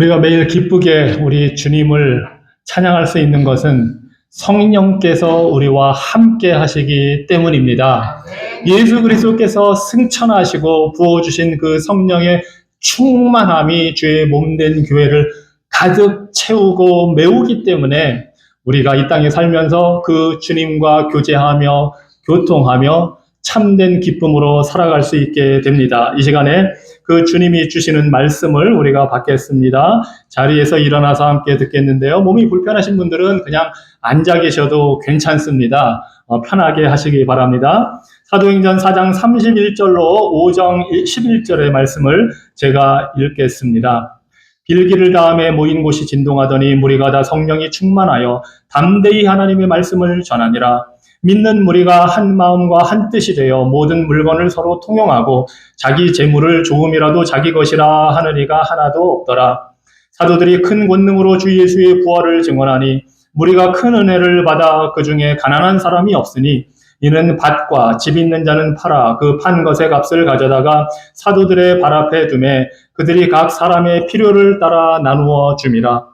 우리가 매일 기쁘게 우리 주님을 찬양할 수 있는 것은 성령께서 우리와 함께 하시기 때문입니다. 예수 그리스도께서 승천하시고 부어주신 그 성령의 충만함이 주의 몸된 교회를 가득 채우고 메우기 때문에 우리가 이 땅에 살면서 그 주님과 교제하며 교통하며 참된 기쁨으로 살아갈 수 있게 됩니다. 이 시간에 그 주님이 주시는 말씀을 우리가 받겠습니다. 자리에서 일어나서 함께 듣겠는데요. 몸이 불편하신 분들은 그냥 앉아 계셔도 괜찮습니다. 편하게 하시기 바랍니다. 사도행전 4장 31절로 5장 11절의 말씀을 제가 읽겠습니다. 빌기를 다음에 모인 곳이 진동하더니 무리가 다 성령이 충만하여 담대히 하나님의 말씀을 전하니라. 믿는 무리가 한 마음과 한 뜻이 되어 모든 물건을 서로 통용하고 자기 재물을 조금이라도 자기 것이라 하는 이가 하나도 없더라. 사도들이 큰 권능으로 주 예수의 부활을 증언하니 무리가 큰 은혜를 받아 그 중에 가난한 사람이 없으니 이는 밭과 집 있는 자는 팔아 그 판 것의 값을 가져다가 사도들의 발 앞에 두매 그들이 각 사람의 필요를 따라 나누어 줌이라.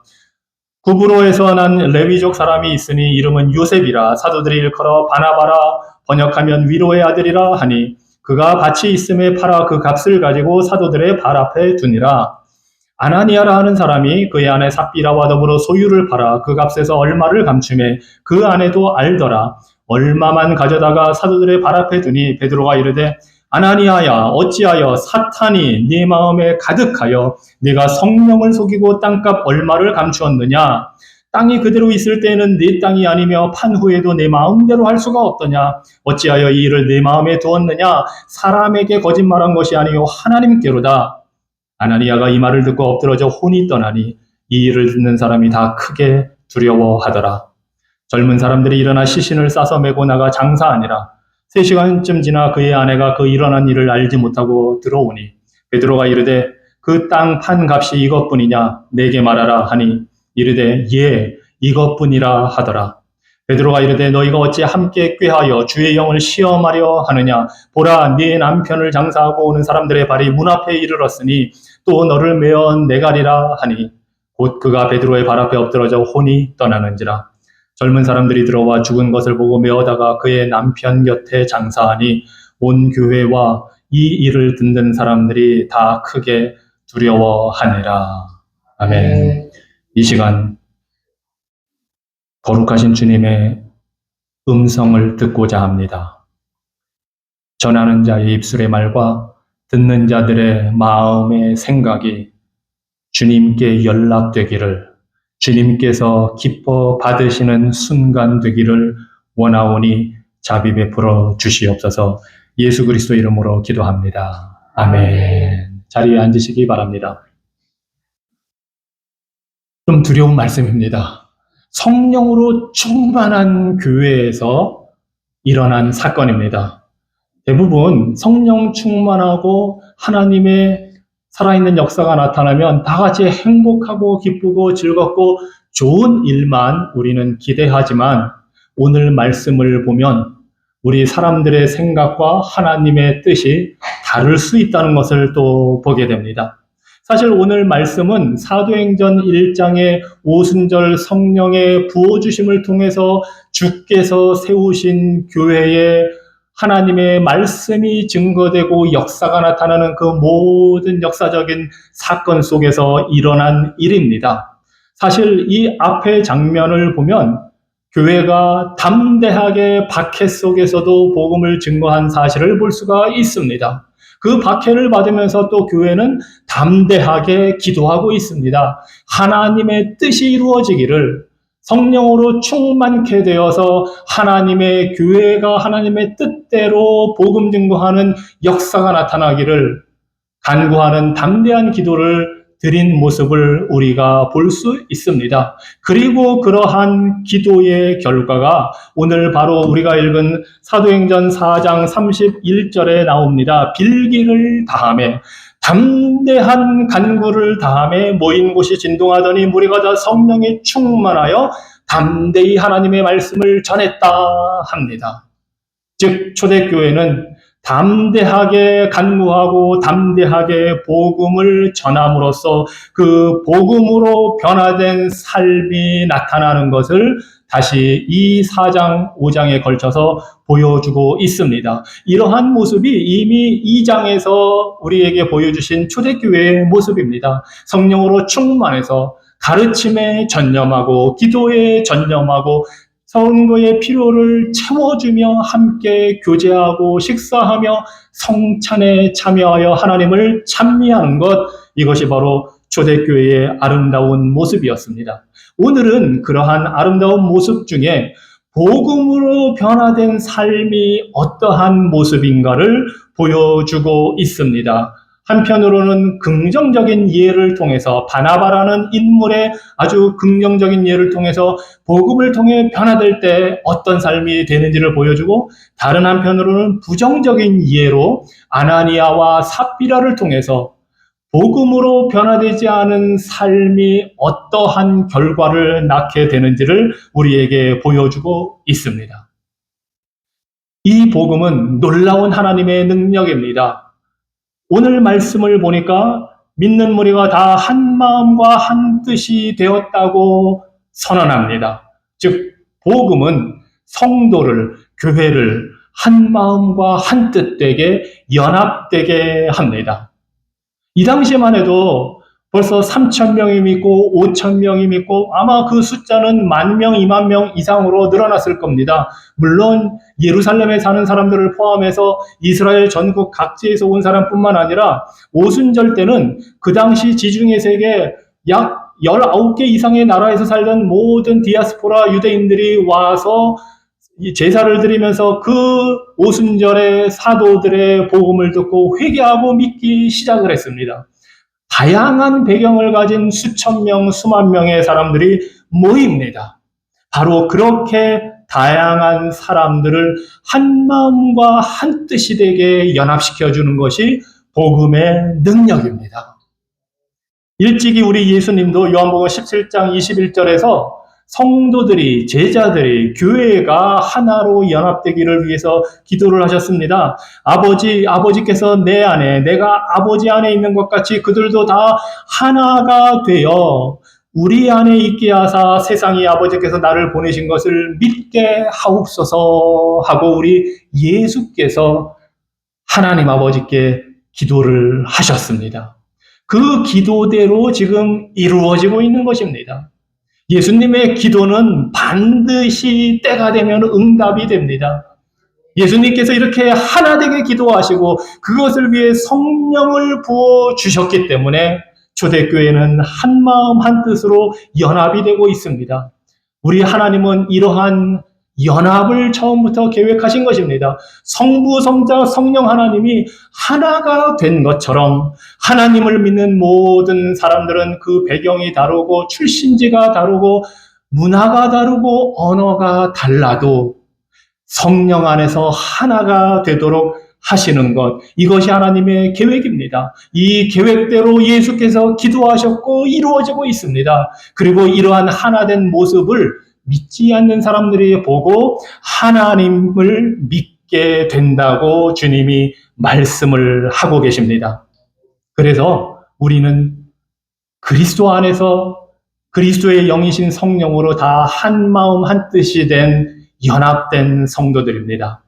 구브로에서 난 레위족 사람이 있으니 이름은 요셉이라. 사도들이 일컬어 바나바라 번역하면 위로의 아들이라 하니 그가 밭이 있음에 팔아 그 값을 가지고 사도들의 발 앞에 두니라. 아나니아라 하는 사람이 그의 아내 삽비라와 더불어 소유를 팔아 그 값에서 얼마를 감추매 그 아내도 알더라. 얼마만 가져다가 사도들의 발 앞에 두니 베드로가 이르되 아나니아야 어찌하여 사탄이 네 마음에 가득하여 네가 성령을 속이고 땅값 얼마를 감추었느냐. 땅이 그대로 있을 때에는 네 땅이 아니며 판 후에도 네 마음대로 할 수가 없더냐. 어찌하여 이 일을 네 마음에 두었느냐. 사람에게 거짓말한 것이 아니요 하나님께로다. 아나니아가 이 말을 듣고 엎드러져 혼이 떠나니 이 일을 듣는 사람이 다 크게 두려워하더라. 젊은 사람들이 일어나 시신을 싸서 메고 나가 장사하니라. 3시간쯤 지나 그의 아내가 그 일어난 일을 알지 못하고 들어오니 베드로가 이르되 그 땅 판 값이 이것뿐이냐 내게 말하라 하니 이르되 예 이것뿐이라 하더라. 베드로가 이르되 너희가 어찌 함께 꾀하여 주의 영을 시험하려 하느냐. 보라 네 남편을 장사하고 오는 사람들의 발이 문 앞에 이르렀으니 또 너를 메어 내가리라 하니 곧 그가 베드로의 발 앞에 엎드러져 혼이 떠나는지라. 젊은 사람들이 들어와 죽은 것을 보고 메어다가 그의 남편 곁에 장사하니 온 교회와 이 일을 듣는 사람들이 다 크게 두려워하니라. 아멘. 이 시간 거룩하신 주님의 음성을 듣고자 합니다. 전하는 자의 입술의 말과 듣는 자들의 마음의 생각이 주님께 연락되기를, 주님께서 기뻐 받으시는 순간 되기를 원하오니 자비 베풀어 주시옵소서. 예수 그리스도 이름으로 기도합니다. 아멘. 자리에 앉으시기 바랍니다. 좀 두려운 말씀입니다. 성령으로 충만한 교회에서 일어난 사건입니다. 대부분 성령 충만하고 하나님의 살아있는 역사가 나타나면 다 같이 행복하고 기쁘고 즐겁고 좋은 일만 우리는 기대하지만 오늘 말씀을 보면 우리 사람들의 생각과 하나님의 뜻이 다를 수 있다는 것을 또 보게 됩니다. 사실 오늘 말씀은 사도행전 1장의 오순절 성령의 부어주심을 통해서 주께서 세우신 교회에 하나님의 말씀이 증거되고 역사가 나타나는 그 모든 역사적인 사건 속에서 일어난 일입니다. 사실 이 앞의 장면을 보면 교회가 담대하게 박해 속에서도 복음을 증거한 사실을 볼 수가 있습니다. 그 박해를 받으면서 또 교회는 담대하게 기도하고 있습니다. 하나님의 뜻이 이루어지기를, 성령으로 충만케 되어서 하나님의 교회가 하나님의 뜻대로 복음 증거하는 역사가 나타나기를 간구하는 담대한 기도를 드린 모습을 우리가 볼 수 있습니다. 그리고 그러한 기도의 결과가 오늘 바로 우리가 읽은 사도행전 4장 31절에 나옵니다. 빌기를 다하매, 담대한 간구를 다하매 모인 곳이 진동하더니 무리가 다 성령에 충만하여 담대히 하나님의 말씀을 전했다 합니다. 즉 초대교회는 담대하게 간구하고 담대하게 복음을 전함으로써 그 복음으로 변화된 삶이 나타나는 것을 다시 이 4장, 5장에 걸쳐서 보여주고 있습니다. 이러한 모습이 이미 2장에서 우리에게 보여주신 초대교회의 모습입니다. 성령으로 충만해서 가르침에 전념하고 기도에 전념하고 성도의 필요를 채워주며 함께 교제하고 식사하며 성찬에 참여하여 하나님을 찬미하는 것, 이것이 바로 초대교회의 아름다운 모습이었습니다. 오늘은 그러한 아름다운 모습 중에 복음으로 변화된 삶이 어떠한 모습인가를 보여주고 있습니다. 한편으로는 긍정적인 예를 통해서 바나바라는 인물의 아주 긍정적인 예를 통해서 복음을 통해 변화될 때 어떤 삶이 되는지를 보여주고, 다른 한편으로는 부정적인 예로 아나니아와 삽비라를 통해서 복음으로 변화되지 않은 삶이 어떠한 결과를 낳게 되는지를 우리에게 보여주고 있습니다. 이 복음은 놀라운 하나님의 능력입니다. 오늘 말씀을 보니까 믿는 무리가 다 한 마음과 한 뜻이 되었다고 선언합니다. 즉, 복음은 성도를, 교회를 한 마음과 한 뜻되게 연합되게 합니다. 이 당시에만 해도 벌써 3,000명이 믿고 5,000명이 믿고 아마 그 숫자는 10,000명, 20,000명 이상으로 늘어났을 겁니다. 물론 예루살렘에 사는 사람들을 포함해서 이스라엘 전국 각지에서 온 사람뿐만 아니라 오순절 때는 그 당시 지중해 세계 약 19개 이상의 나라에서 살던 모든 디아스포라 유대인들이 와서 제사를 드리면서 그 오순절에 사도들의 복음을 듣고 회개하고 믿기 시작을 했습니다. 다양한 배경을 가진 수천 명, 수만 명의 사람들이 모입니다. 바로 그렇게 다양한 사람들을 한 마음과 한 뜻이 되게 연합시켜주는 것이 복음의 능력입니다. 일찍이 우리 예수님도 요한복음 17장 21절에서 성도들이, 제자들이, 교회가 하나로 연합되기를 위해서 기도를 하셨습니다. 아버지께서 내 안에, 내가 아버지 안에 있는 것 같이 그들도 다 하나가 되어 우리 안에 있게 하사 세상에 아버지께서 나를 보내신 것을 믿게 하옵소서 하고 우리 예수께서 하나님 아버지께 기도를 하셨습니다. 그 기도대로 지금 이루어지고 있는 것입니다. 예수님의 기도는 반드시 때가 되면 응답이 됩니다. 예수님께서 이렇게 하나 되게 기도하시고 그것을 위해 성령을 부어주셨기 때문에 초대교회는 한 마음 한 뜻으로 연합이 되고 있습니다. 우리 하나님은 이러한 연합을 처음부터 계획하신 것입니다. 성부, 성자, 성령 하나님이 하나가 된 것처럼 하나님을 믿는 모든 사람들은 그 배경이 다르고 출신지가 다르고 문화가 다르고 언어가 달라도 성령 안에서 하나가 되도록 하시는 것, 이것이 하나님의 계획입니다. 이 계획대로 예수께서 기도하셨고 이루어지고 있습니다. 그리고 이러한 하나된 모습을 믿지 않는 사람들이 보고 하나님을 믿게 된다고 주님이 말씀을 하고 계십니다. 그래서 우리는 그리스도 안에서 그리스도의 영이신 성령으로 다 한 마음 한 뜻이 된 연합된 성도들입니다.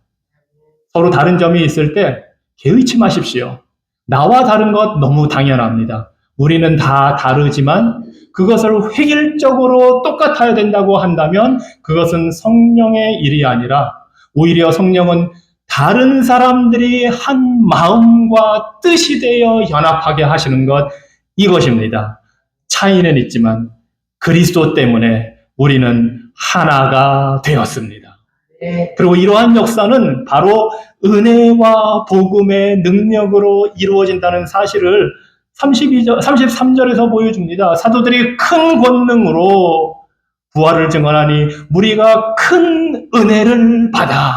서로 다른 점이 있을 때 개의치 마십시오. 나와 다른 것 너무 당연합니다. 우리는 다 다르지만 그것을 획일적으로 똑같아야 된다고 한다면 그것은 성령의 일이 아니라 오히려 성령은 다른 사람들이 한 마음과 뜻이 되어 연합하게 하시는 것, 이것입니다. 차이는 있지만 그리스도 때문에 우리는 하나가 되었습니다. 그리고 이러한 역사는 바로 은혜와 복음의 능력으로 이루어진다는 사실을 33절에서 보여줍니다. 사도들이 큰 권능으로 부활을 증언하니 무리가 큰 은혜를 받아.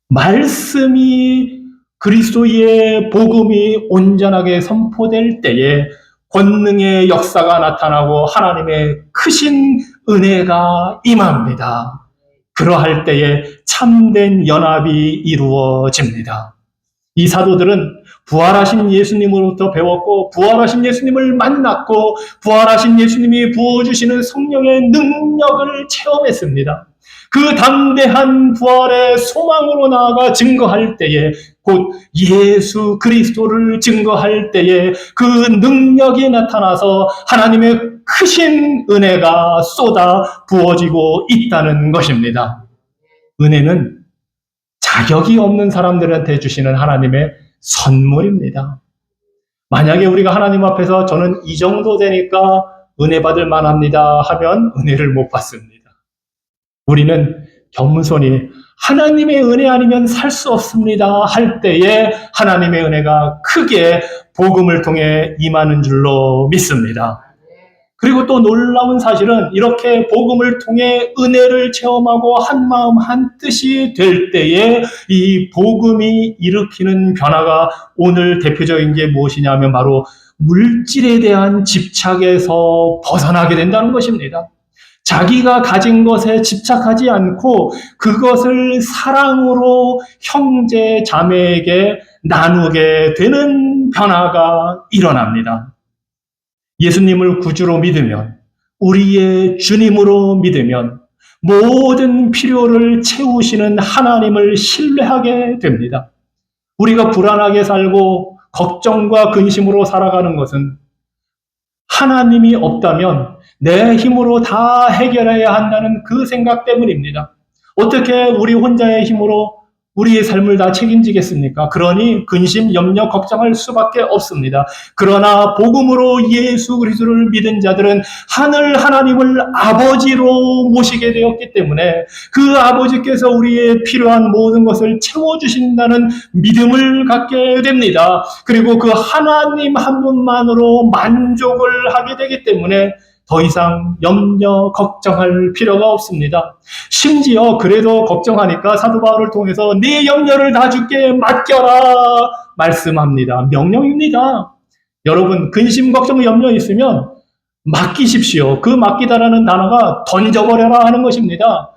말씀이 그리스도의 복음이 온전하게 선포될 때에 권능의 역사가 나타나고 하나님의 크신 은혜가 임합니다. 그러할 때에 참된 연합이 이루어집니다. 이 사도들은 부활하신 예수님으로부터 배웠고 부활하신 예수님을 만났고 부활하신 예수님이 부어주시는 성령의 능력을 체험했습니다. 그 담대한 부활의 소망으로 나아가 증거할 때에 곧 예수 그리스도를 증거할 때에 그 능력이 나타나서 하나님의 크신 은혜가 쏟아 부어지고 있다는 것입니다. 은혜는 자격이 없는 사람들한테 주시는 하나님의 선물입니다. 만약에 우리가 하나님 앞에서 저는 이 정도 되니까 은혜 받을 만합니다 하면 은혜를 못 받습니다. 우리는 겸손히 하나님의 은혜 아니면 살 수 없습니다 할 때에 하나님의 은혜가 크게 복음을 통해 임하는 줄로 믿습니다. 그리고 또 놀라운 사실은 이렇게 복음을 통해 은혜를 체험하고 한 마음 한 뜻이 될 때에 이 복음이 일으키는 변화가 오늘 대표적인 게 무엇이냐 하면 바로 물질에 대한 집착에서 벗어나게 된다는 것입니다. 자기가 가진 것에 집착하지 않고 그것을 사랑으로 형제 자매에게 나누게 되는 변화가 일어납니다. 예수님을 구주로 믿으면, 우리의 주님으로 믿으면 모든 필요를 채우시는 하나님을 신뢰하게 됩니다. 우리가 불안하게 살고 걱정과 근심으로 살아가는 것은 하나님이 없다면 내 힘으로 다 해결해야 한다는 그 생각 때문입니다. 어떻게 우리 혼자의 힘으로 우리의 삶을 다 책임지겠습니까? 그러니 근심, 염려, 걱정할 수밖에 없습니다. 그러나 복음으로 예수 그리스도를 믿은 자들은 하늘 하나님을 아버지로 모시게 되었기 때문에 그 아버지께서 우리의 필요한 모든 것을 채워주신다는 믿음을 갖게 됩니다. 그리고 그 하나님 한 분만으로 만족을 하게 되기 때문에 더 이상 염려, 걱정할 필요가 없습니다. 심지어 그래도 걱정하니까 사도 바울을 통해서 네 염려를 다 주께 맡겨라 말씀합니다. 명령입니다. 여러분 근심, 걱정, 염려 있으면 맡기십시오. 그 맡기다라는 단어가 던져버려라 하는 것입니다.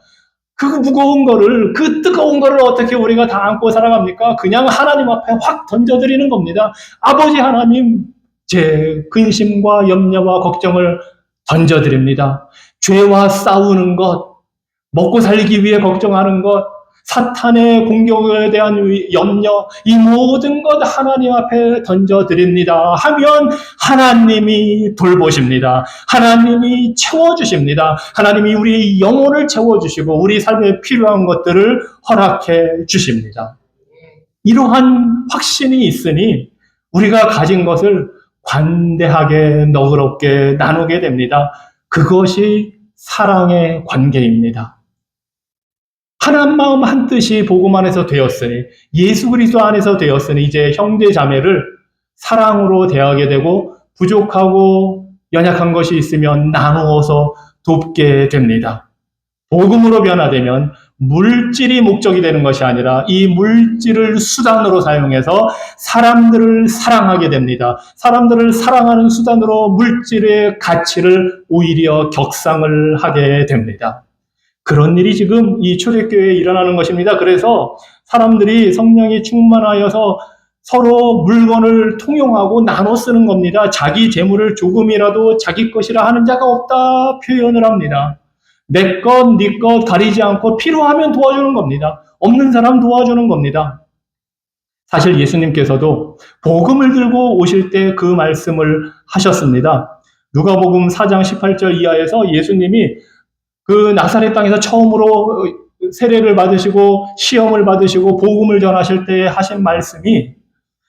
그 무거운 거를, 그 뜨거운 거를 어떻게 우리가 다 안고 살아갑니까? 그냥 하나님 앞에 확 던져드리는 겁니다. 아버지 하나님, 제 근심과 염려와 걱정을 던져드립니다. 죄와 싸우는 것, 먹고 살기 위해 걱정하는 것, 사탄의 공격에 대한 염려, 이 모든 것 하나님 앞에 던져드립니다 하면 하나님이 돌보십니다. 하나님이 채워주십니다. 하나님이 우리 영혼을 채워주시고 우리 삶에 필요한 것들을 허락해 주십니다. 이러한 확신이 있으니 우리가 가진 것을 관대하게 너그럽게 나누게 됩니다. 그것이 사랑의 관계입니다. 한 마음 한 뜻이 복음 안에서 되었으니, 예수 그리스도 안에서 되었으니 이제 형제 자매를 사랑으로 대하게 되고 부족하고 연약한 것이 있으면 나누어서 돕게 됩니다. 복음으로 변화되면 물질이 목적이 되는 것이 아니라 이 물질을 수단으로 사용해서 사람들을 사랑하게 됩니다. 사람들을 사랑하는 수단으로 물질의 가치를 오히려 격상을 하게 됩니다. 그런 일이 지금 이 초대교회에 일어나는 것입니다. 그래서 사람들이 성령이 충만하여서 서로 물건을 통용하고 나눠 쓰는 겁니다. 자기 재물을 조금이라도 자기 것이라 하는 자가 없다 표현을 합니다. 내 것, 네 것 가리지 않고 필요하면 도와주는 겁니다. 없는 사람 도와주는 겁니다. 사실 예수님께서도 복음을 들고 오실 때 그 말씀을 하셨습니다. 누가복음 4장 18절 이하에서 예수님이 그 나사렛 땅에서 처음으로 세례를 받으시고 시험을 받으시고 복음을 전하실 때 하신 말씀이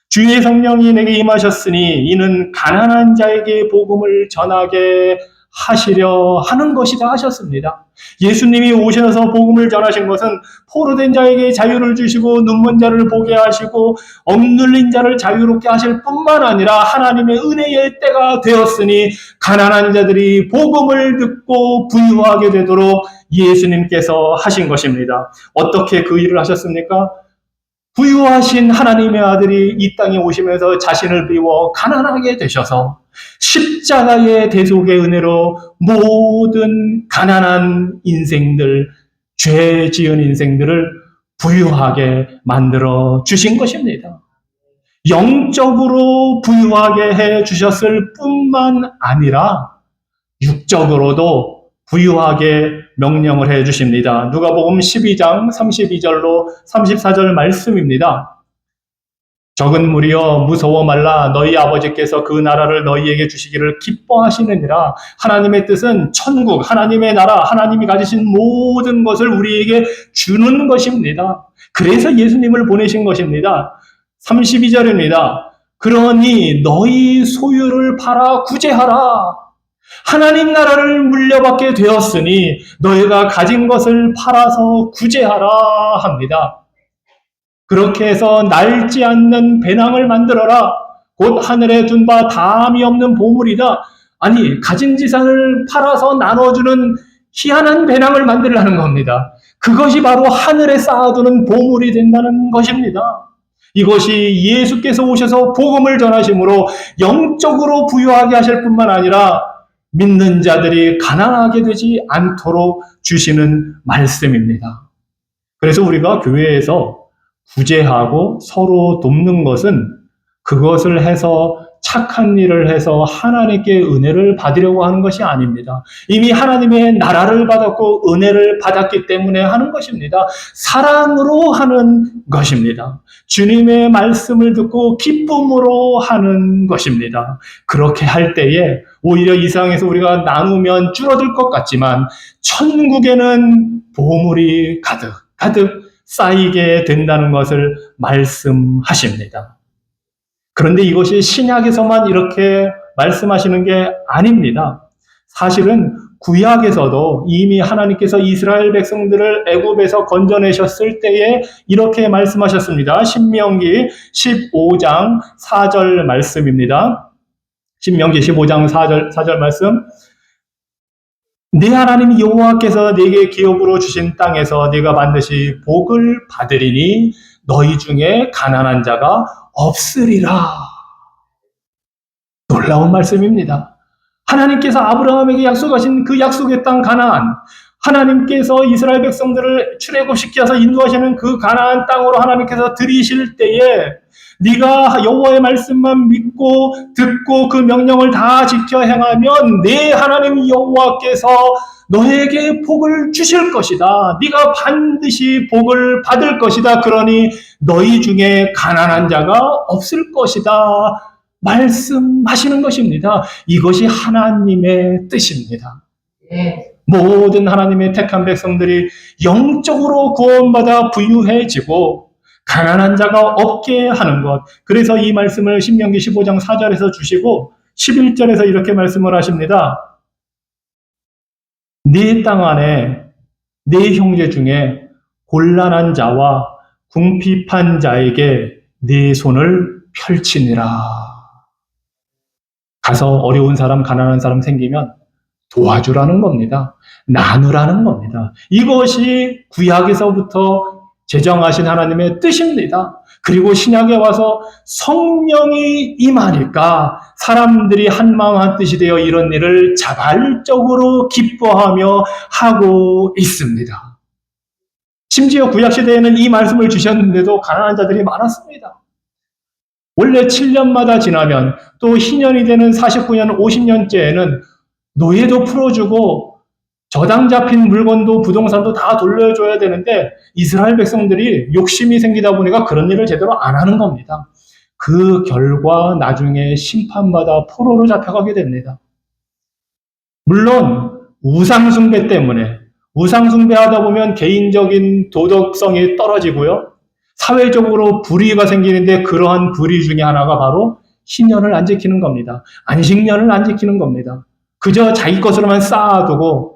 주의 성령이 내게 임하셨으니 이는 가난한 자에게 복음을 전하게 하시려 하는 것이다 하셨습니다. 예수님이 오셔서 복음을 전하신 것은 포로된 자에게 자유를 주시고 눈먼 자를 보게 하시고 억눌린 자를 자유롭게 하실 뿐만 아니라 하나님의 은혜의 때가 되었으니 가난한 자들이 복음을 듣고 부유하게 되도록 예수님께서 하신 것입니다. 어떻게 그 일을 하셨습니까? 부유하신 하나님의 아들이 이 땅에 오시면서 자신을 비워 가난하게 되셔서 십자가의 대속의 은혜로 모든 가난한 인생들 죄 지은 인생들을 부유하게 만들어 주신 것입니다. 영적으로 부유하게 해 주셨을 뿐만 아니라 육적으로도 부유하게 명령을 해 주십니다. 누가복음 12장 32절로 34절 말씀입니다. 적은 무리여 무서워 말라 너희 아버지께서 그 나라를 너희에게 주시기를 기뻐하시느니라. 하나님의 뜻은 천국, 하나님의 나라, 하나님이 가지신 모든 것을 우리에게 주는 것입니다. 그래서 예수님을 보내신 것입니다. 32절입니다. 그러니 너희 소유를 팔아 구제하라. 하나님 나라를 물려받게 되었으니 너희가 가진 것을 팔아서 구제하라 합니다. 그렇게 해서 낡지 않는 배낭을 만들어라. 곧 하늘에 둔 바 다함이 없는 보물이다. 아니, 가진 지산을 팔아서 나눠주는 희한한 배낭을 만들라는 겁니다. 그것이 바로 하늘에 쌓아두는 보물이 된다는 것입니다. 이것이 예수께서 오셔서 복음을 전하심으로 영적으로 부유하게 하실 뿐만 아니라 믿는 자들이 가난하게 되지 않도록 주시는 말씀입니다. 그래서 우리가 교회에서 구제하고 서로 돕는 것은 그것을 해서 착한 일을 해서 하나님께 은혜를 받으려고 하는 것이 아닙니다. 이미 하나님의 나라를 받았고 은혜를 받았기 때문에 하는 것입니다. 사랑으로 하는 것입니다. 주님의 말씀을 듣고 기쁨으로 하는 것입니다. 그렇게 할 때에 오히려 이 세상에서 우리가 나누면 줄어들 것 같지만 천국에는 보물이 가득 쌓이게 된다는 것을 말씀하십니다. 그런데 이것이 신약에서만 이렇게 말씀하시는 게 아닙니다. 사실은 구약에서도 이미 하나님께서 이스라엘 백성들을 애굽에서 건져내셨을 때에 이렇게 말씀하셨습니다. 신명기 15장 4절 말씀입니다. 신명기 15장 4절 말씀. 네 하나님 여호와께서 네게 기업으로 주신 땅에서 네가 반드시 복을 받으리니 너희 중에 가난한 자가 없으리라. 놀라운 말씀입니다. 하나님께서 아브라함에게 약속하신 그 약속의 땅 가나안, 하나님께서 이스라엘 백성들을 출애굽시켜서 인도하시는 그 가나안 땅으로 하나님께서 들이실 때에 네가 여호와의 말씀만 믿고 듣고 그 명령을 다 지켜 행하면 네 하나님 여호와께서 너에게 복을 주실 것이다. 네가 반드시 복을 받을 것이다. 그러니 너희 중에 가난한 자가 없을 것이다. 말씀하시는 것입니다. 이것이 하나님의 뜻입니다. 모든 하나님의 택한 백성들이 영적으로 구원받아 부유해지고 가난한 자가 없게 하는 것. 그래서 이 말씀을 신명기 15장 4절에서 주시고 11절에서 이렇게 말씀을 하십니다. 네 땅 안에 네 형제 중에 곤란한 자와 궁핍한 자에게 네 손을 펼치니라. 가서 어려운 사람, 가난한 사람 생기면 도와주라는 겁니다. 나누라는 겁니다. 이것이 구약에서부터 제정하신 하나님의 뜻입니다. 그리고 신약에 와서 성령이 임하니까 사람들이 한마음 한뜻이 되어 이런 일을 자발적으로 기뻐하며 하고 있습니다. 심지어 구약시대에는 이 말씀을 주셨는데도 가난한 자들이 많았습니다. 원래 7년마다 지나면 또 희년이 되는 49년, 50년째에는 노예도 풀어주고 저당 잡힌 물건도 부동산도 다 돌려줘야 되는데 이스라엘 백성들이 욕심이 생기다 보니까 그런 일을 제대로 안 하는 겁니다. 그 결과 나중에 심판받아 포로로 잡혀가게 됩니다. 물론 우상숭배 때문에 우상숭배하다 보면 개인적인 도덕성이 떨어지고요. 사회적으로 불의가 생기는데 그러한 불의 중에 하나가 바로 희년을 안 지키는 겁니다. 안식년을 안 지키는 겁니다. 그저 자기 것으로만 쌓아두고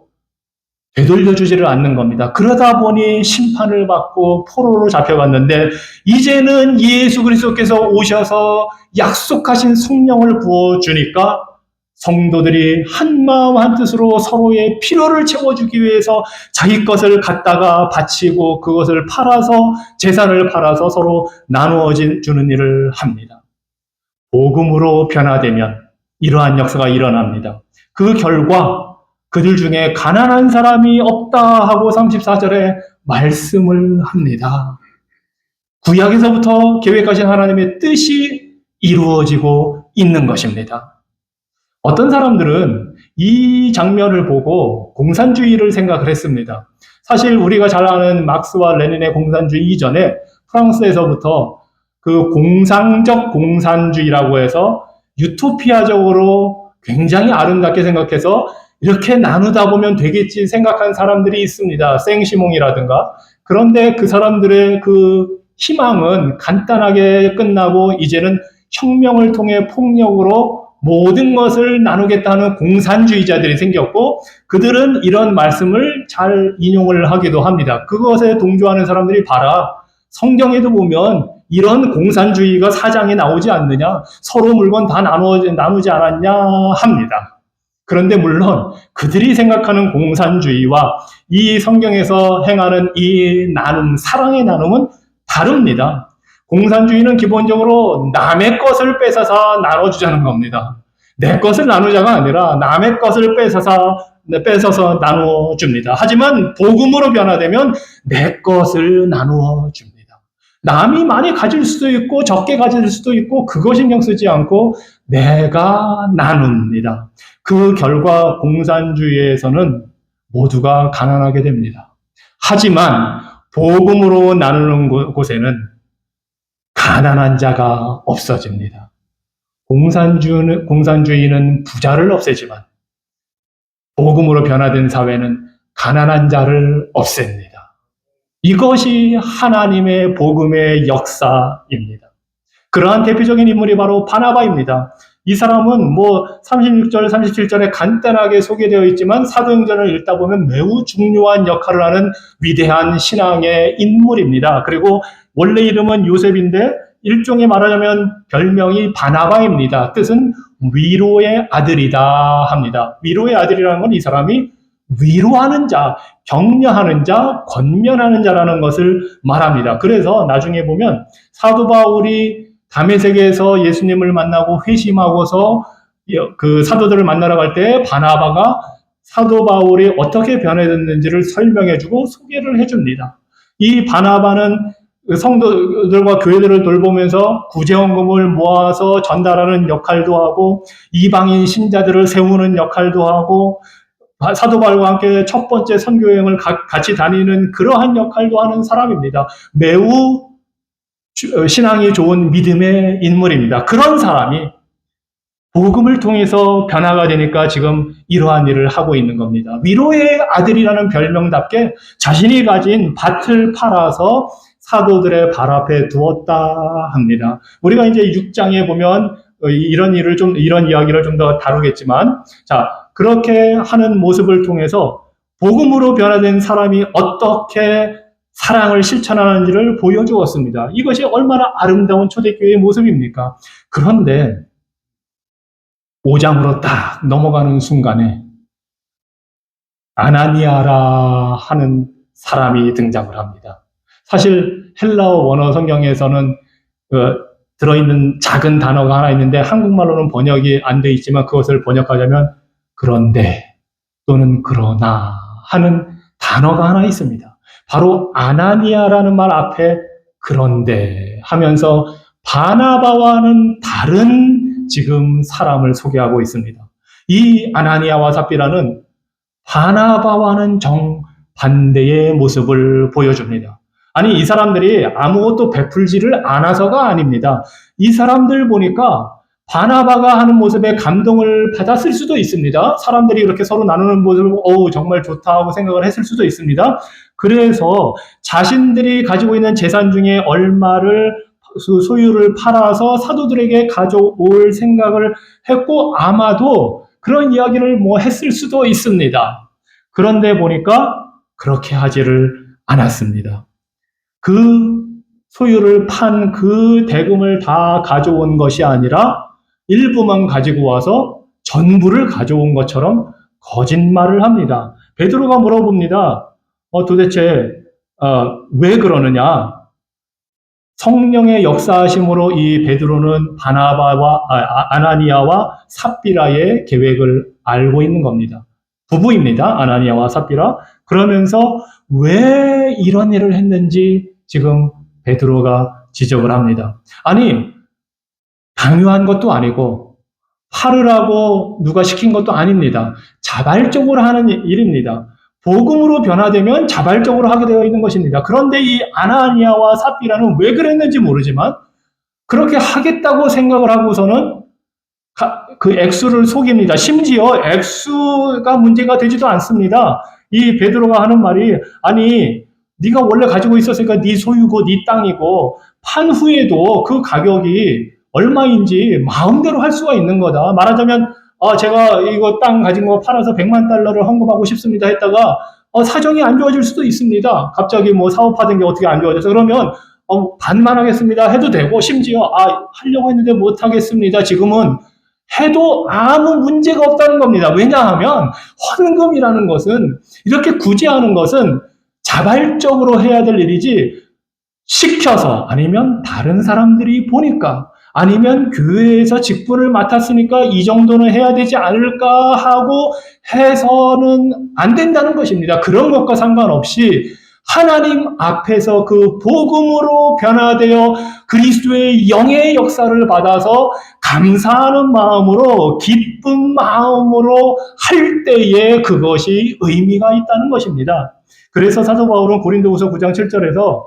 되돌려주지를 않는 겁니다. 그러다 보니 심판을 받고 포로로 잡혀갔는데 이제는 예수 그리스도께서 오셔서 약속하신 성령을 부어주니까 성도들이 한마음 한뜻으로 서로의 필요를 채워주기 위해서 자기 것을 갖다가 바치고 그것을 팔아서 재산을 팔아서 서로 나누어 주는 일을 합니다. 복음으로 변화되면 이러한 역사가 일어납니다. 그 그들 중에 가난한 사람이 없다 하고 34절에 말씀을 합니다. 구약에서부터 계획하신 하나님의 뜻이 이루어지고 있는 것입니다. 어떤 사람들은 이 장면을 보고 공산주의를 생각을 했습니다. 사실 우리가 잘 아는 막스와 레닌의 공산주의 이전에 프랑스에서부터 그 공상적 공산주의라고 해서 유토피아적으로 굉장히 아름답게 생각해서 이렇게 나누다 보면 되겠지 생각한 사람들이 있습니다. 생시몽이라든가. 그런데 그 사람들의 그 희망은 간단하게 끝나고 이제는 혁명을 통해 폭력으로 모든 것을 나누겠다는 공산주의자들이 생겼고 그들은 이런 말씀을 잘 인용을 하기도 합니다. 그것에 동조하는 사람들이 봐라. 성경에도 보면 이런 공산주의가 사장에 나오지 않느냐? 서로 물건 다 나누지 않았냐? 합니다. 그런데 물론 그들이 생각하는 공산주의와 이 성경에서 행하는 이 나눔, 사랑의 나눔은 다릅니다. 공산주의는 기본적으로 남의 것을 뺏어서 나눠주자는 겁니다. 내 것을 나누자가 아니라 남의 것을 뺏어서 나눠줍니다. 하지만 복음으로 변화되면 내 것을 나누어줍니다. 남이 많이 가질 수도 있고 적게 가질 수도 있고 그거 신경 쓰지 않고 내가 나눕니다. 그 결과 공산주의에서는 모두가 가난하게 됩니다. 하지만 복음으로 나누는 곳에는 가난한 자가 없어집니다. 공산주의는 부자를 없애지만 복음으로 변화된 사회는 가난한 자를 없앱니다. 이것이 하나님의 복음의 역사입니다. 그러한 대표적인 인물이 바로 바나바입니다. 이 사람은 36절, 37절에 간단하게 소개되어 있지만 사도행전을 읽다 보면 매우 중요한 역할을 하는 위대한 신앙의 인물입니다. 그리고 원래 이름은 요셉인데 일종의 말하자면 별명이 바나바입니다. 뜻은 위로의 아들이다 합니다. 위로의 아들이라는 건 이 사람이 위로하는 자, 격려하는 자, 권면하는 자라는 것을 말합니다. 그래서 나중에 보면 사도 바울이 다메섹에서 예수님을 만나고 회심하고서 그 사도들을 만나러 갈 때 바나바가 사도 바울이 어떻게 변해졌는지를 설명해주고 소개를 해줍니다. 이 바나바는 성도들과 교회들을 돌보면서 구제원금을 모아서 전달하는 역할도 하고 이방인 신자들을 세우는 역할도 하고 사도 바울과 함께 첫 번째 선교 여행을 같이 다니는 그러한 역할도 하는 사람입니다. 매우 신앙이 좋은 믿음의 인물입니다. 그런 사람이 복음을 통해서 변화가 되니까 지금 이러한 일을 하고 있는 겁니다. 위로의 아들이라는 별명답게 자신이 가진 밭을 팔아서 사도들의 발 앞에 두었다 합니다. 우리가 이제 6장에 보면 이런 이야기를 좀 더 다루겠지만, 자, 그렇게 하는 모습을 통해서 복음으로 변화된 사람이 어떻게 사랑을 실천하는지를 보여주었습니다. 이것이 얼마나 아름다운 초대교회의 모습입니까? 그런데 5장으로 딱 넘어가는 순간에 아나니아라 하는 사람이 등장을 합니다. 사실 헬라어 원어 성경에서는 들어있는 작은 단어가 하나 있는데 한국말로는 번역이 안 돼 있지만 그것을 번역하자면 그런데 또는 그러나 하는 단어가 하나 있습니다. 바로 아나니아라는 말 앞에 그런데 하면서 바나바와는 다른 지금 사람을 소개하고 있습니다. 이 아나니아와 삽비라는 바나바와는 정반대의 모습을 보여줍니다. 아니, 이 사람들이 아무것도 베풀지를 않아서가 아닙니다. 이 사람들 보니까 바나바가 하는 모습에 감동을 받았을 수도 있습니다. 사람들이 이렇게 서로 나누는 모습을 정말 좋다 하고 생각을 했을 수도 있습니다. 그래서 자신들이 가지고 있는 재산 중에 얼마를 소유를 팔아서 사도들에게 가져올 생각을 했고 아마도 그런 이야기를 했을 수도 있습니다. 그런데 보니까 그렇게 하지를 않았습니다. 그 소유를 판 그 대금을 다 가져온 것이 아니라 일부만 가지고 와서 전부를 가져온 것처럼 거짓말을 합니다. 베드로가 물어봅니다. 도대체 왜 그러느냐? 성령의 역사하심으로 이 베드로는 바나바와 아나니아와 삽비라의 계획을 알고 있는 겁니다. 부부입니다. 아나니아와 삽비라. 그러면서 왜 이런 일을 했는지 지금 베드로가 지적을 합니다. 아니, 강요한 것도 아니고 팔으라고 누가 시킨 것도 아닙니다. 자발적으로 하는 일입니다. 복음으로 변화되면 자발적으로 하게 되어 있는 것입니다. 그런데 이 아나니아와 삽비라는 왜 그랬는지 모르지만 그렇게 하겠다고 생각을 하고서는 그 액수를 속입니다. 심지어 액수가 문제가 되지도 않습니다. 이 베드로가 하는 말이 아니 네가 원래 가지고 있었으니까 네 소유고 네 땅이고 판 후에도 그 가격이 얼마인지 마음대로 할 수가 있는 거다. 말하자면 제가 이거 땅 가진 거 팔아서 100만 달러를 헌금하고 싶습니다 했다가 사정이 안 좋아질 수도 있습니다. 갑자기 뭐 사업하던 게 어떻게 안 좋아져서 그러면 반만 하겠습니다 해도 되고 심지어 하려고 했는데 못 하겠습니다. 지금은 해도 아무 문제가 없다는 겁니다. 왜냐하면 헌금이라는 것은 이렇게 굳이 하는 것은 자발적으로 해야 될 일이지 시켜서 아니면 다른 사람들이 보니까 아니면 교회에서 직분을 맡았으니까 이 정도는 해야 되지 않을까 하고 해서는 안 된다는 것입니다. 그런 것과 상관없이 하나님 앞에서 그 복음으로 변화되어 그리스도의 영의 역사를 받아서 감사하는 마음으로 기쁜 마음으로 할 때에 그것이 의미가 있다는 것입니다. 그래서 사도 바울은 고린도후서 9장 7절에서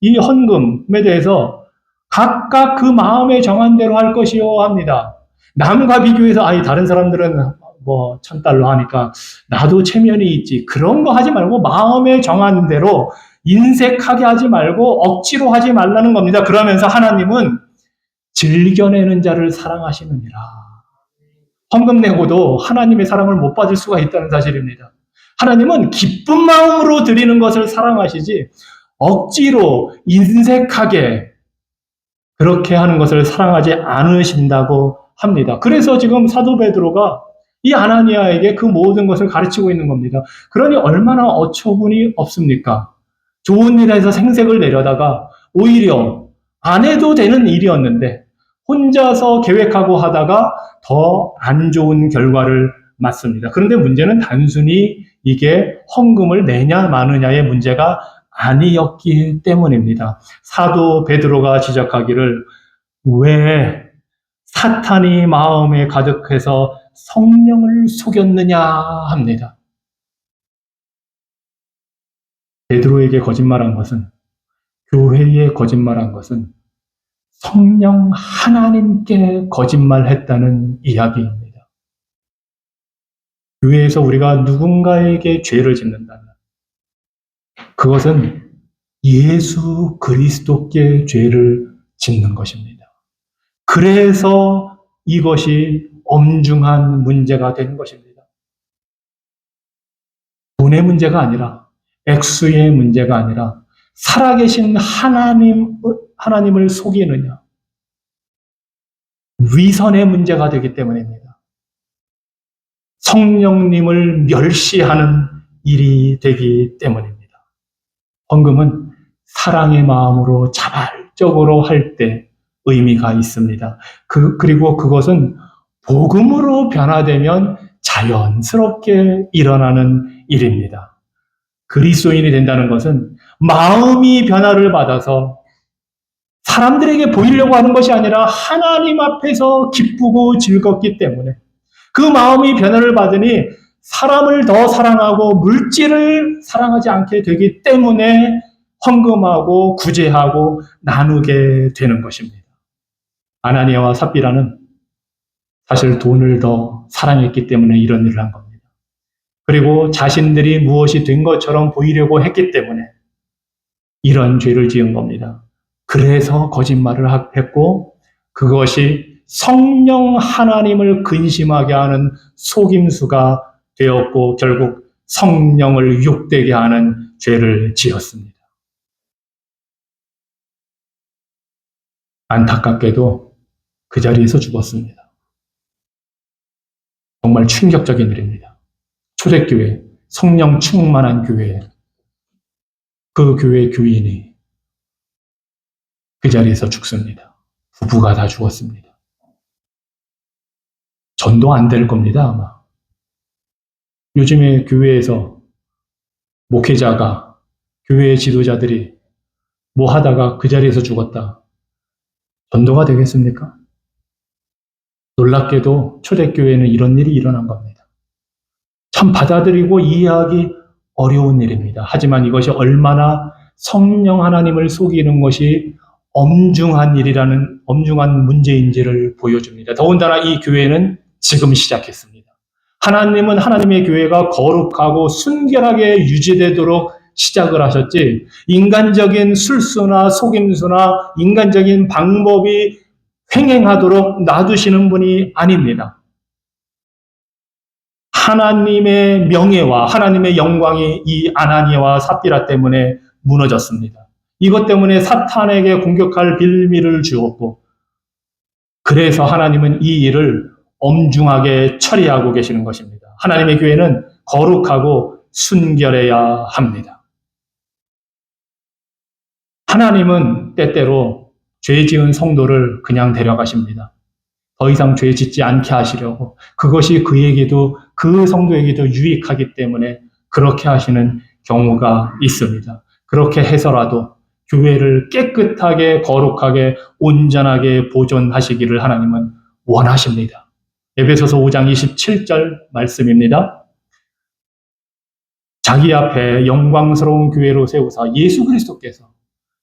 이 헌금에 대해서 각각 그 마음에 정한 대로 할 것이요 합니다. 남과 비교해서 다른 사람들은 뭐 1,000달러 하니까 나도 체면이 있지. 그런 거 하지 말고 마음에 정한 대로 인색하게 하지 말고 억지로 하지 말라는 겁니다. 그러면서 하나님은 즐겨내는 자를 사랑하시느니라. 헌금 내고도 하나님의 사랑을 못 받을 수가 있다는 사실입니다. 하나님은 기쁜 마음으로 드리는 것을 사랑하시지 억지로 인색하게 그렇게 하는 것을 사랑하지 않으신다고 합니다. 그래서 지금 사도 베드로가 이 아나니아에게 그 모든 것을 가르치고 있는 겁니다. 그러니 얼마나 어처구니 없습니까? 좋은 일에서 생색을 내려다가 오히려 안 해도 되는 일이었는데 혼자서 계획하고 하다가 더 안 좋은 결과를 맞습니다. 그런데 문제는 단순히 이게 헌금을 내냐 마느냐의 문제가 아니었기 때문입니다. 사도 베드로가 지적하기를 왜 사탄이 마음에 가득해서 성령을 속였느냐 합니다. 베드로에게 거짓말한 것은 교회에 거짓말한 것은 성령 하나님께 거짓말했다는 이야기입니다. 교회에서 우리가 누군가에게 죄를 짓는다면 그것은 예수 그리스도께 죄를 짓는 것입니다. 그래서 이것이 엄중한 문제가 되는 것입니다. 돈의 문제가 아니라 액수의 문제가 아니라 살아계신 하나님을 속이느냐 위선의 문제가 되기 때문입니다. 성령님을 멸시하는 일이 되기 때문입니다. 헌금은 사랑의 마음으로 자발적으로 할 때 의미가 있습니다. 그리고 그것은 복음으로 변화되면 자연스럽게 일어나는 일입니다. 그리스도인이 된다는 것은 마음이 변화를 받아서 사람들에게 보이려고 하는 것이 아니라 하나님 앞에서 기쁘고 즐겁기 때문에 그 마음이 변화를 받으니 사람을 더 사랑하고 물질을 사랑하지 않게 되기 때문에 헌금하고 구제하고 나누게 되는 것입니다. 아나니아와 삽비라는 사실 돈을 더 사랑했기 때문에 이런 일을 한 겁니다. 그리고 자신들이 무엇이 된 것처럼 보이려고 했기 때문에 이런 죄를 지은 겁니다. 그래서 거짓말을 했고 그것이 성령 하나님을 근심하게 하는 속임수가 되었고 결국 성령을 욕되게 하는 죄를 지었습니다. 안타깝게도 그 자리에서 죽었습니다. 정말 충격적인 일입니다. 초대교회, 성령 충만한 교회, 그 교회 교인이 그 자리에서 죽습니다. 부부가 다 죽었습니다. 전도 안 될 겁니다, 아마. 요즘에 교회에서 목회자가, 교회 지도자들이 뭐 하다가 그 자리에서 죽었다. 전도가 되겠습니까? 놀랍게도 초대교회는 이런 일이 일어난 겁니다. 참 받아들이고 이해하기 어려운 일입니다. 하지만 이것이 얼마나 성령 하나님을 속이는 것이 엄중한 일이라는 엄중한 문제인지를 보여줍니다. 더군다나 이 교회는 지금 시작했습니다. 하나님은 하나님의 교회가 거룩하고 순결하게 유지되도록 시작을 하셨지, 인간적인 술수나 속임수나 인간적인 방법이 횡행하도록 놔두시는 분이 아닙니다. 하나님의 명예와 하나님의 영광이 이 아나니아와 삽비라 때문에 무너졌습니다. 이것 때문에 사탄에게 공격할 빌미를 주었고, 그래서 하나님은 이 일을 엄중하게 처리하고 계시는 것입니다. 하나님의 교회는 거룩하고 순결해야 합니다. 하나님은 때때로 죄 지은 성도를 그냥 데려가십니다. 더 이상 죄 짓지 않게 하시려고. 그것이 그에게도, 그 성도에게도 유익하기 때문에 그렇게 하시는 경우가 있습니다. 그렇게 해서라도 교회를 깨끗하게, 거룩하게, 온전하게 보존하시기를 하나님은 원하십니다. 에베소서 5장 27절 말씀입니다. 자기 앞에 영광스러운 교회로 세우사, 예수 그리스도께서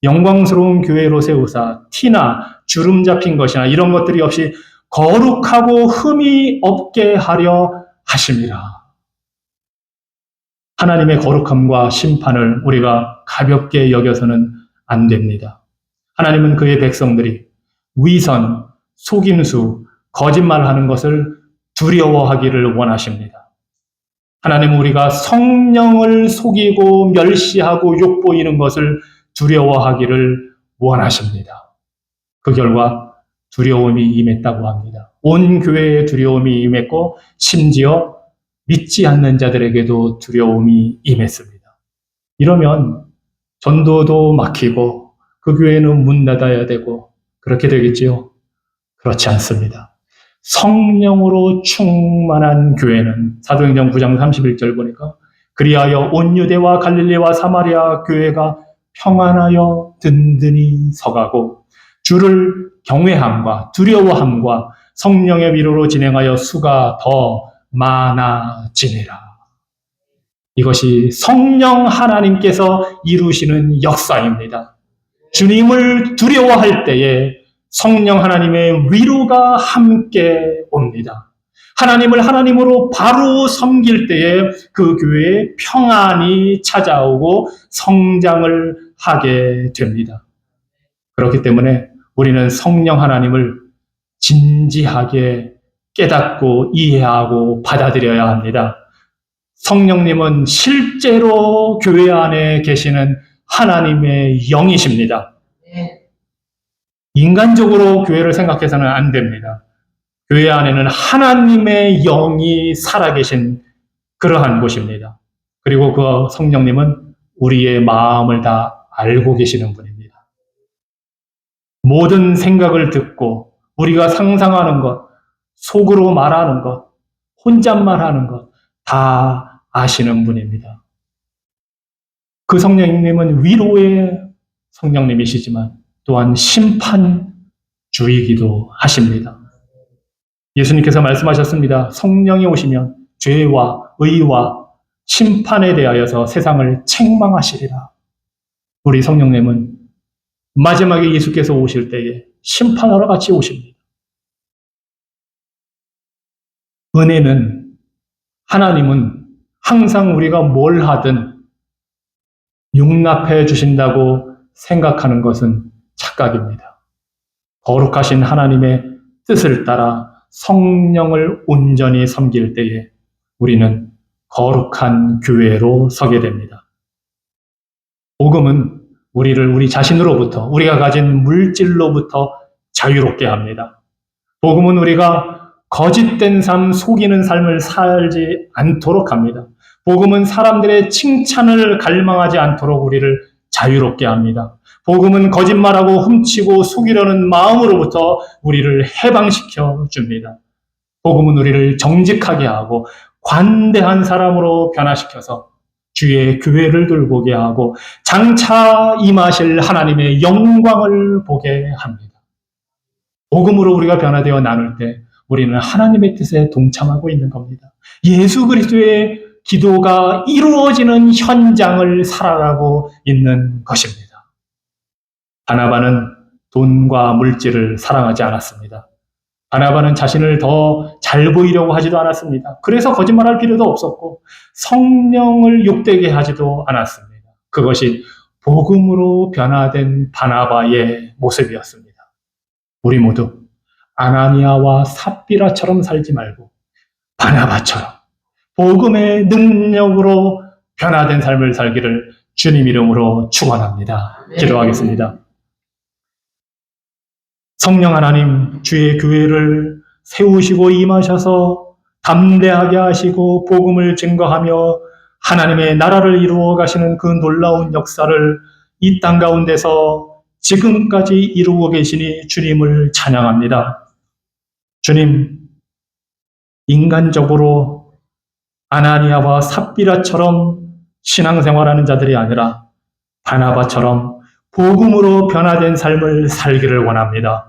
영광스러운 교회로 세우사 티나 주름 잡힌 것이나 이런 것들이 없이 거룩하고 흠이 없게 하려 하심이라. 하나님의 거룩함과 심판을 우리가 가볍게 여겨서는 안 됩니다. 하나님은 그의 백성들이 위선, 속임수, 거짓말하는 것을 두려워하기를 원하십니다. 하나님은 우리가 성령을 속이고 멸시하고 욕보이는 것을 두려워하기를 원하십니다. 그 결과 두려움이 임했다고 합니다. 온 교회에 두려움이 임했고 심지어 믿지 않는 자들에게도 두려움이 임했습니다. 이러면 전도도 막히고 그 교회는 문 닫아야 되고 그렇게 되겠지요? 그렇지 않습니다. 성령으로 충만한 교회는 사도행전 9장 31절 보니까 그리하여 온 유대와 갈릴리와 사마리아 교회가 평안하여 든든히 서가고 주를 경외함과 두려워함과 성령의 위로로 진행하여 수가 더 많아지니라. 이것이 성령 하나님께서 이루시는 역사입니다. 주님을 두려워할 때에 성령 하나님의 위로가 함께 옵니다. 하나님을 하나님으로 바로 섬길 때에 그 교회에 평안이 찾아오고 성장을 하게 됩니다. 그렇기 때문에 우리는 성령 하나님을 진지하게 깨닫고 이해하고 받아들여야 합니다. 성령님은 실제로 교회 안에 계시는 하나님의 영이십니다. 인간적으로 교회를 생각해서는 안 됩니다. 교회 안에는 하나님의 영이 살아계신 그러한 곳입니다. 그리고 그 성령님은 우리의 마음을 다 알고 계시는 분입니다. 모든 생각을 듣고 우리가 상상하는 것, 속으로 말하는 것, 혼잣말하는 것 다 아시는 분입니다. 그 성령님은 위로의 성령님이시지만 또한 심판주이기도 하십니다. 예수님께서 말씀하셨습니다. 성령이 오시면 죄와 의와 심판에 대하여서 세상을 책망하시리라. 우리 성령님은 마지막에 예수께서 오실 때에 심판하러 같이 오십니다. 은혜는, 하나님은 항상 우리가 뭘 하든 용납해 주신다고 생각하는 것은 착각입니다. 거룩하신 하나님의 뜻을 따라 성령을 온전히 섬길 때에 우리는 거룩한 교회로 서게 됩니다. 복음은 우리를 우리 자신으로부터, 우리가 가진 물질로부터 자유롭게 합니다. 복음은 우리가 거짓된 삶, 속이는 삶을 살지 않도록 합니다. 복음은 사람들의 칭찬을 갈망하지 않도록 우리를 자유롭게 합니다. 복음은 거짓말하고 훔치고 속이려는 마음으로부터 우리를 해방시켜 줍니다. 복음은 우리를 정직하게 하고 관대한 사람으로 변화시켜서 주의 교회를 돌보게 하고 장차 임하실 하나님의 영광을 보게 합니다. 복음으로 우리가 변화되어 나눌 때 우리는 하나님의 뜻에 동참하고 있는 겁니다. 예수 그리스도의 기도가 이루어지는 현장을 살아가고 있는 것입니다. 바나바는 돈과 물질을 사랑하지 않았습니다. 바나바는 자신을 더 잘 보이려고 하지도 않았습니다. 그래서 거짓말할 필요도 없었고 성령을 욕되게 하지도 않았습니다. 그것이 복음으로 변화된 바나바의 모습이었습니다. 우리 모두 아나니아와 삽비라처럼 살지 말고 바나바처럼 복음의 능력으로 변화된 삶을 살기를 주님 이름으로 축원합니다. 기도하겠습니다. 성령 하나님, 주의 교회를 세우시고 임하셔서 담대하게 하시고 복음을 증거하며 하나님의 나라를 이루어 가시는 그 놀라운 역사를 이 땅 가운데서 지금까지 이루고 계시니 주님을 찬양합니다. 주님, 인간적으로 아나니아와 삽비라처럼 신앙생활하는 자들이 아니라 바나바처럼 복음으로 변화된 삶을 살기를 원합니다.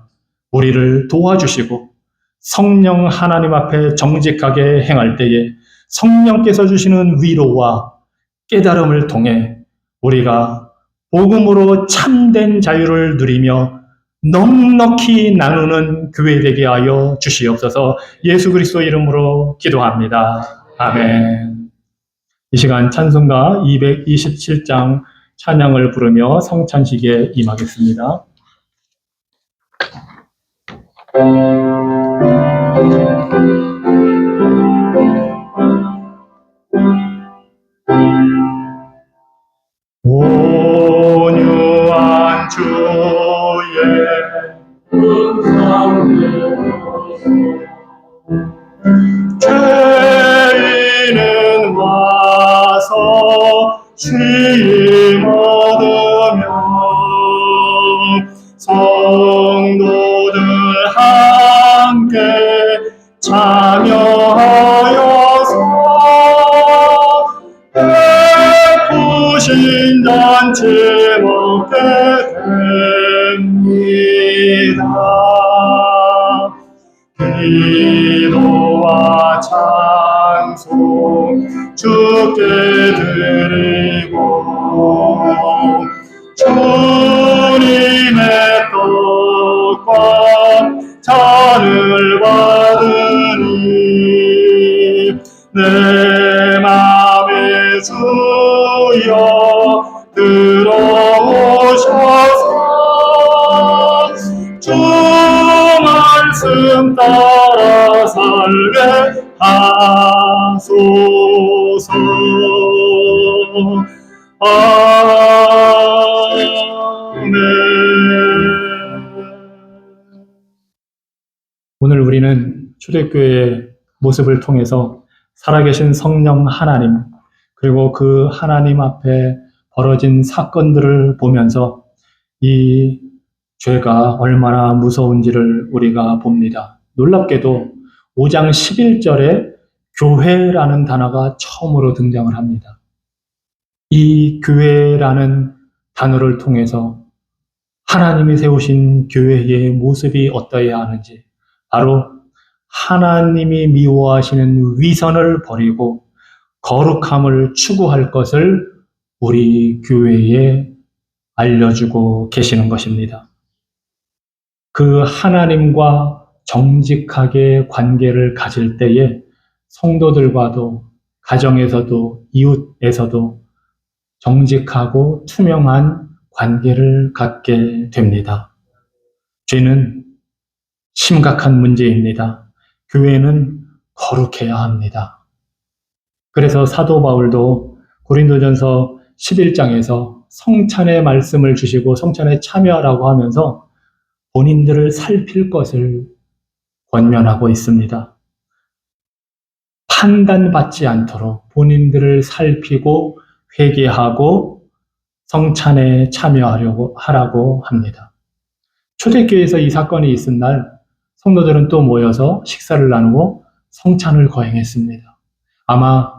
우리를 도와주시고 성령 하나님 앞에 정직하게 행할 때에 성령께서 주시는 위로와 깨달음을 통해 우리가 복음으로 참된 자유를 누리며 넉넉히 나누는 교회 되게 하여 주시옵소서. 예수 그리스도 이름으로 기도합니다. 아멘. 이 시간 찬송가 227장 찬양을 부르며 성찬식에 임하겠습니다. 온유한 주의 죄인은 와서 쉼 얻으며 성도들 함께 참여하여서 베푸신 잔치 먹게 됩니다. 기도와 찬송 주께 드리고 주님의 뜻과 잔을 받으니 내 맘에 주여 들어오셔서 주 말씀 따라 살게 하소서. 아멘. 오늘 우리는 초대교회의 모습을 통해서 살아계신 성령 하나님, 그리고 그 하나님 앞에 벌어진 사건들을 보면서 이 죄가 얼마나 무서운지를 우리가 봅니다. 놀랍게도 5장 11절에 교회라는 단어가 처음으로 등장을 합니다. 이 교회라는 단어를 통해서 하나님이 세우신 교회의 모습이 어떠해야 하는지, 바로 하나님이 미워하시는 위선을 버리고 거룩함을 추구할 것을 우리 교회에 알려주고 계시는 것입니다. 그 하나님과 정직하게 관계를 가질 때에 성도들과도 가정에서도 이웃에서도 정직하고 투명한 관계를 갖게 됩니다. 죄는 심각한 문제입니다. 교회는 거룩해야 합니다. 그래서 사도 바울도 고린도전서 11장에서 성찬의 말씀을 주시고 성찬에 참여하라고 하면서 본인들을 살필 것을 권면하고 있습니다. 판단받지 않도록 본인들을 살피고 회개하고 성찬에 참여하려고 하라고 합니다. 초대교회에서 이 사건이 있은 날 성도들은 또 모여서 식사를 나누고 성찬을 거행했습니다. 아마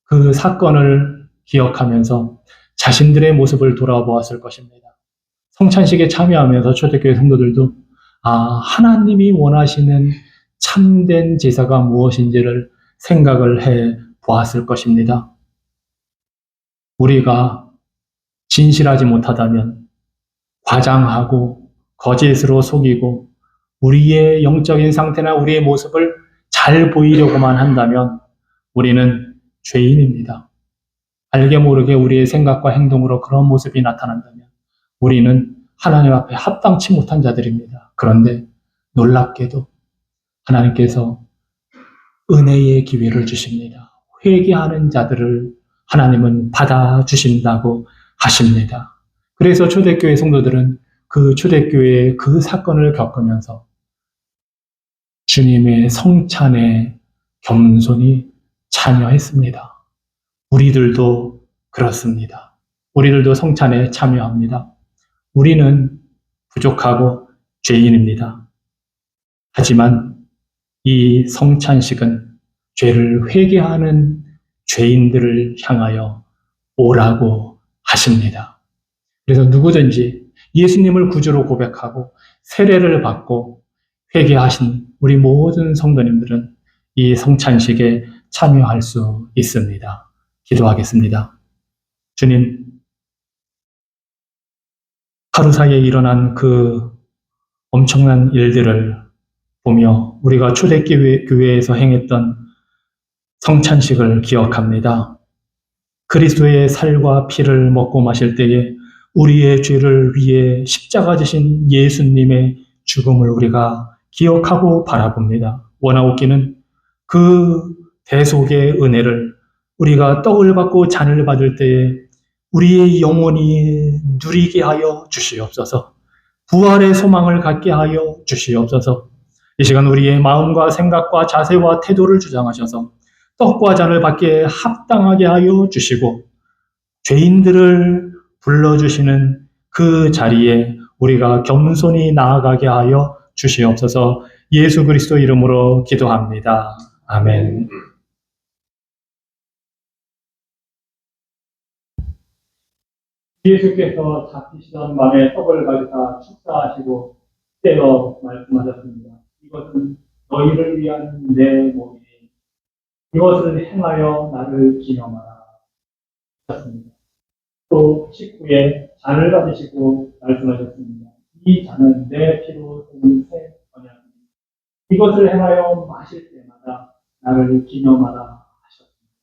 그 사건을 기억하면서 자신들의 모습을 돌아보았을 것입니다. 성찬식에 참여하면서 초대교회 성도들도 하나님이 원하시는 참된 제사가 무엇인지를 생각을 해 보았을 것입니다. 우리가 진실하지 못하다면 과장하고 거짓으로 속이고 우리의 영적인 상태나 우리의 모습을 잘 보이려고만 한다면 우리는 죄인입니다. 알게 모르게 우리의 생각과 행동으로 그런 모습이 나타난다면 우리는 하나님 앞에 합당치 못한 자들입니다. 그런데 놀랍게도 하나님께서 은혜의 기회를 주십니다. 회개하는 자들을 하나님은 받아주신다고 하십니다. 그래서 초대교회 성도들은 그 초대교회의 그 사건을 겪으면서 주님의 성찬에 겸손히 참여했습니다. 우리들도 그렇습니다. 우리들도 성찬에 참여합니다. 우리는 부족하고 죄인입니다. 하지만 이 성찬식은 죄를 회개하는 죄인들을 향하여 오라고 하십니다. 그래서 누구든지 예수님을 구주로 고백하고 세례를 받고 회개하신 우리 모든 성도님들은 이 성찬식에 참여할 수 있습니다. 기도하겠습니다. 주님, 하루 사이에 일어난 그 엄청난 일들을 보며 우리가 초대교회에서 행했던 성찬식을 기억합니다. 그리스도의 살과 피를 먹고 마실 때에 우리의 죄를 위해 십자가 지신 예수님의 죽음을 우리가 기억하고 바라봅니다. 원하옵기는 그 대속의 은혜를 우리가 떡을 받고 잔을 받을 때에 우리의 영혼이 누리게 하여 주시옵소서. 부활의 소망을 갖게 하여 주시옵소서. 이 시간 우리의 마음과 생각과 자세와 태도를 주장하셔서 떡과 잔을 받기에 합당하게 하여 주시고 죄인들을 불러주시는 그 자리에 우리가 겸손히 나아가게 하여 주시옵소서. 예수 그리스도 이름으로 기도합니다. 아멘. 예수께서 잡히시던 밤에 떡을 가지사 축사하시고 떼어 말씀하셨습니다. 이것은 너희를 위한 내 몸이니 이것을 행하여 나를 기념하라 하셨습니다. 또 식후에 잔을 받으시고 말씀하셨습니다. 이 잔은 내 피로 생긴 새 언약입니다. 이것을 행하여 마실 때마다 나를 기념하라 하셨습니다.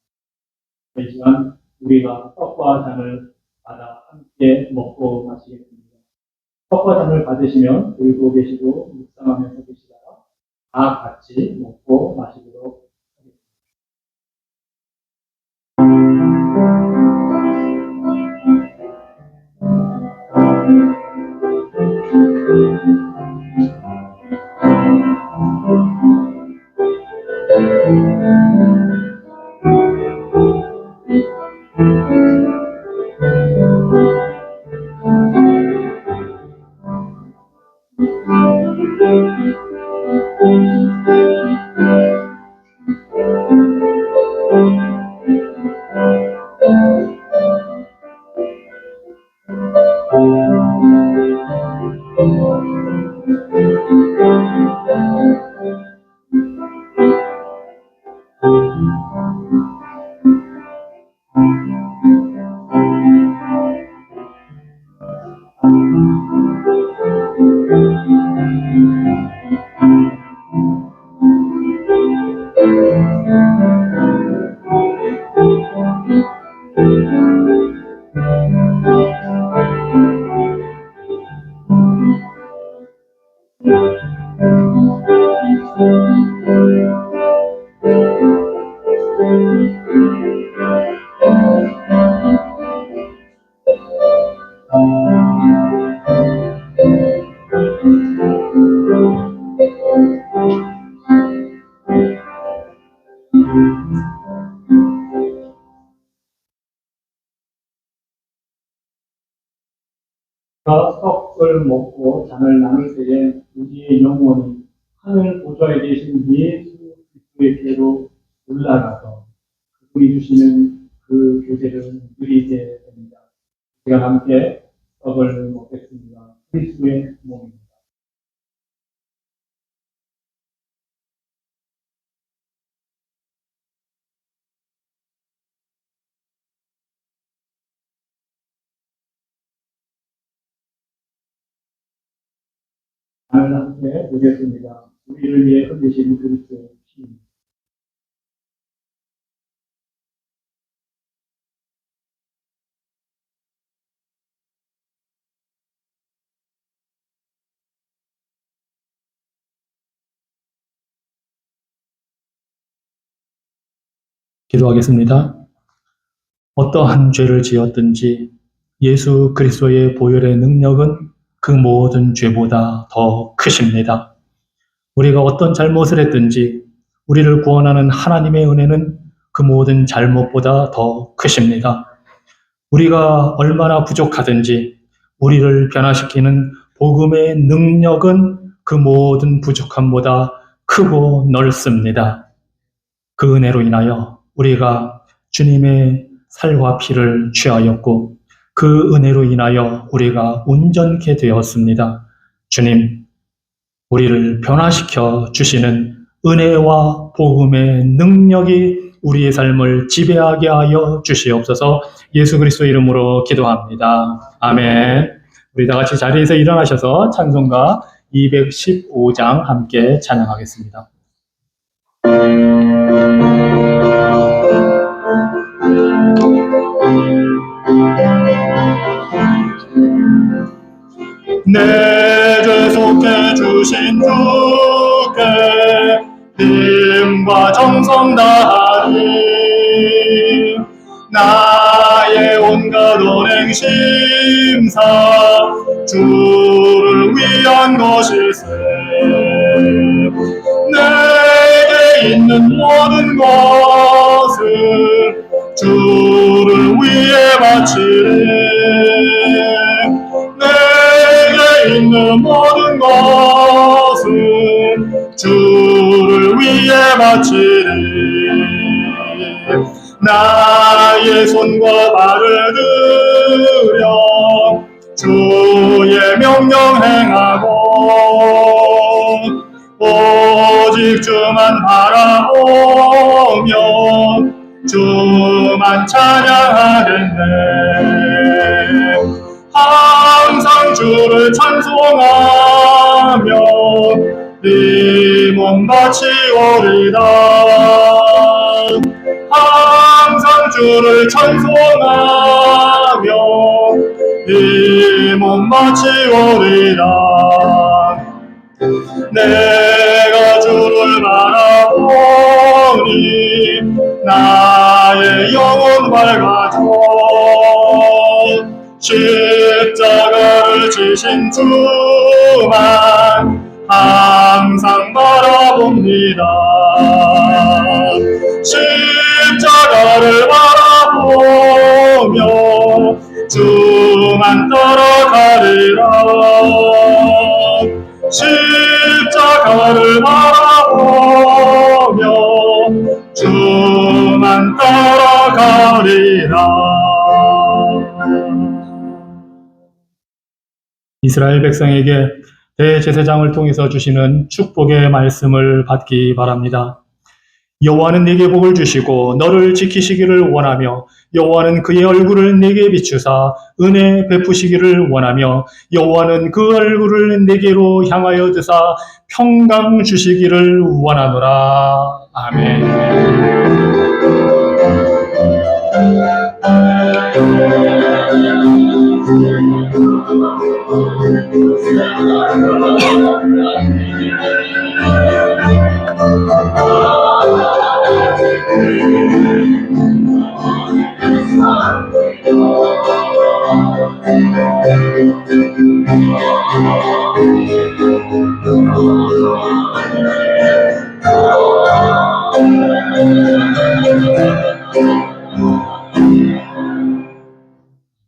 이 시간 우리가 떡과 잔을 받아 함께 먹고 마시겠습니다. 떡과 잔을 받으시면 들고 계시고 묵상하면서 계시다가 다 같이 먹고 마시도록 하겠습니다. 떡을 먹고 잔을 나눌 때에 우리의 영혼이 하늘 보좌에 계신 예수 그리스도의 께로 올라가서 우리 주시는 그 교제를 누리게 됩니다. 우리가 함께 떡을 먹겠습니다. 그리스도의 몸입니다. 하늘 함께 누리겠습니다. 우리를 위해 흘리신 그리스도의 피입니다. 기도하겠습니다. 어떠한 죄를 지었든지 예수 그리스도의 보혈의 능력은 그 모든 죄보다 더 크십니다. 우리가 어떤 잘못을 했든지 우리를 구원하는 하나님의 은혜는 그 모든 잘못보다 더 크십니다. 우리가 얼마나 부족하든지 우리를 변화시키는 복음의 능력은 그 모든 부족함보다 크고 넓습니다. 그 은혜로 인하여 우리가 주님의 살과 피를 취하였고 그 은혜로 인하여 우리가 온전케 되었습니다. 주님, 우리를 변화시켜 주시는 은혜와 복음의 능력이 우리의 삶을 지배하게 하여 주시옵소서. 예수 그리스도 이름으로 기도합니다. 아멘. 우리 다 같이 자리에서 일어나셔서 찬송가 215장 함께 찬양하겠습니다. 내 죄 속해 주신 주께 힘과 정성 다하리 나의 온갖 언행 심사 주를 위한 것일세 내게 있는 모든 것을 주를 위해 바치리 내게 있는 모든 것은 주를 위해 바치리 나의 손과 발을 들여 주의 명령 행하고 오직 주만 바라보며 주만 찬양하겠네 항상 주를 찬송하며 이 몸 바치오리다 항상 주를 찬송하며 이 몸 바치오리다 내가 주를 바라보니 나의 영혼 밝아져 십자가를 지신 주만 항상 바라봅니다 십자가를 바라보며 주만 따라가리라 십자가를 바라보며 주만 따라가리라 이스라엘 백성에게 대제사장을 통해서 주시는 축복의 말씀을 받기 바랍니다. 여호와는 네게 복을 주시고 너를 지키시기를 원하며 여호와는 그의 얼굴을 네게 비추사 은혜 베푸시기를 원하며 여호와는 그 얼굴을 네게로 향하여 드사 평강 주시기를 원하노라. 아멘.